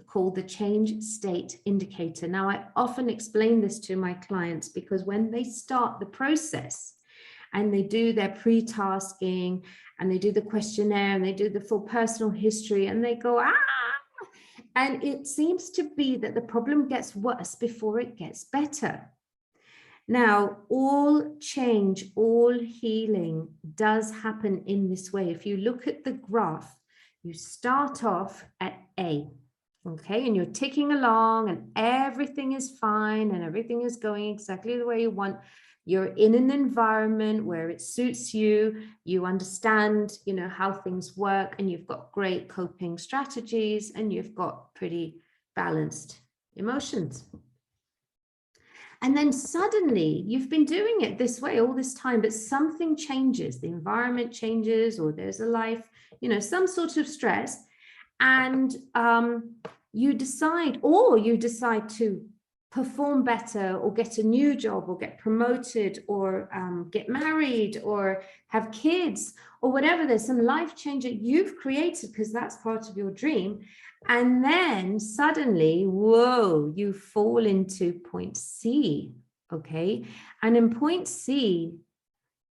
called the change state indicator. Now, I often explain this to my clients because when they start the process and they do their pre-tasking and they do the questionnaire and they do the full personal history and they go, and it seems to be that the problem gets worse before it gets better. Now, all change, all healing does happen in this way. If you look at the graph, you start off at A. Okay, and you're ticking along and everything is fine and everything is going exactly the way you want. You're in an environment where it suits you, you understand, how things work, and you've got great coping strategies and you've got pretty balanced emotions. And then suddenly you've been doing it this way all this time, but something changes, the environment changes, or there's a life, some sort of stress. And you decide to perform better or get a new job or get promoted or get married or have kids or whatever. There's some life change that you've created because that's part of your dream. And then suddenly, whoa, you fall into point C, okay? And in point C,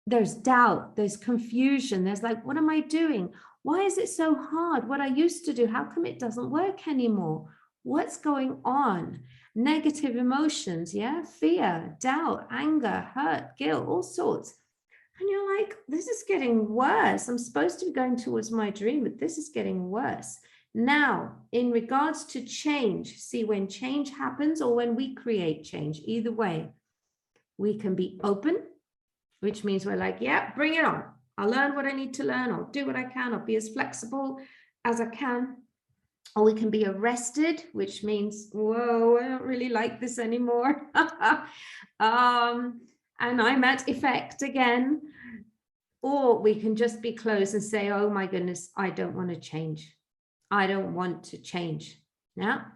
there's doubt, there's confusion. There's like, what am I doing? Why is it so hard? What I used to do, how come it doesn't work anymore? What's going on? Negative emotions, yeah? Fear, doubt, anger, hurt, guilt, all sorts. And you're like, this is getting worse. I'm supposed to be going towards my dream, but this is getting worse. Now, in regards to change, see, when change happens or when we create change, either way, we can be open, which means we're like, yeah, bring it on. I'll learn what I need to learn. I'll do what I can. I'll be as flexible as I can. Or we can be arrested, which means, whoa, I don't really like this anymore. And I'm at effect again. Or we can just be closed and say, oh my goodness, I don't want to change. I don't want to change. Now,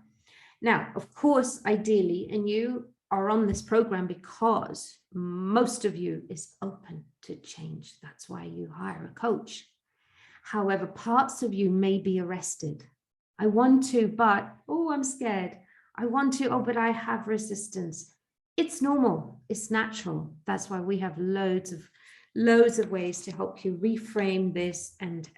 of course, ideally, and you are on this program because most of you is open to change. That's why you hire a coach. However, parts of you may be arrested. I want to, but, oh, I'm scared. I want to, oh, but I have resistance. It's normal. It's natural. That's why we have loads of ways to help you reframe this and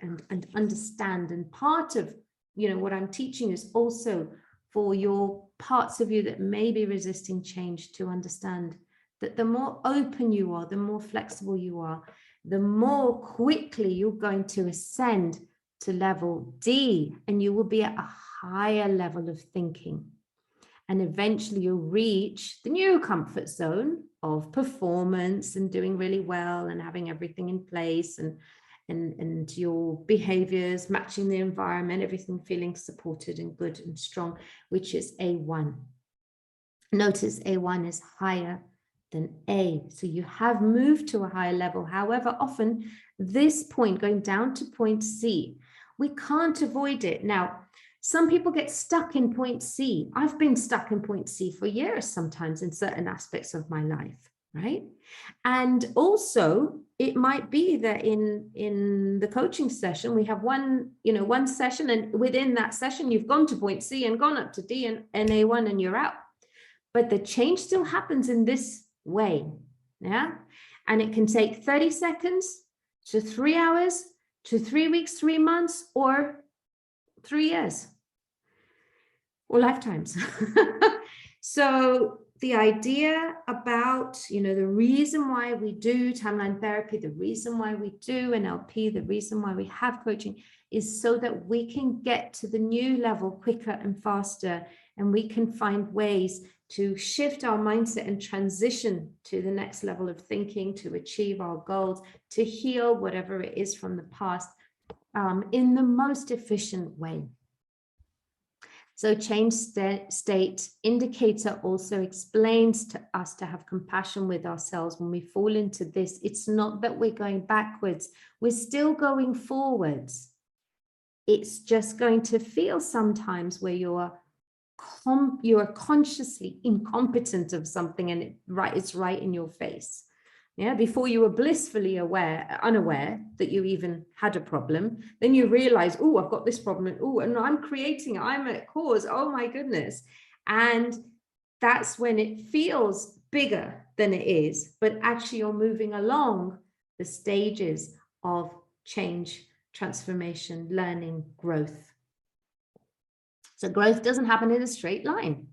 understand. And part of, what I'm teaching is also for your parts of you that may be resisting change to understand that the more open you are, the more flexible you are, the more quickly you're going to ascend to level D, and you will be at a higher level of thinking. And eventually you'll reach the new comfort zone of performance and doing really well and having everything in place and your behaviors matching the environment, everything feeling supported and good and strong, which is A1. Notice A1 is higher than A. So you have moved to a higher level. However, often this point going down to point C, we can't avoid it. Now, some people get stuck in point C. I've been stuck in point C for years sometimes in certain aspects of my life, right? And also it might be that in the coaching session, we have one session, and within that session, you've gone to point C and gone up to D and A1 and you're out. But the change still happens in this way, yeah? And it can take 30 seconds to 3 hours to 3 weeks, 3 months, or 3 years, or lifetimes. So the idea about, the reason why we do timeline therapy, the reason why we do NLP, the reason why we have coaching is so that we can get to the new level quicker and faster, and we can find ways to shift our mindset and transition to the next level of thinking, to achieve our goals, to heal whatever it is from the past in the most efficient way. So change state indicator also explains to us to have compassion with ourselves when we fall into this. It's not that we're going backwards, we're still going forwards. It's just going to feel sometimes where you are consciously incompetent of something and it's right in your face. Yeah, before you were blissfully unaware that you even had a problem. Then you realize, oh, I've got this problem. Oh, and I'm creating it. I'm at cause. Oh my goodness. And that's when it feels bigger than it is, but actually you're moving along the stages of change, transformation, learning, growth. So growth doesn't happen in a straight line.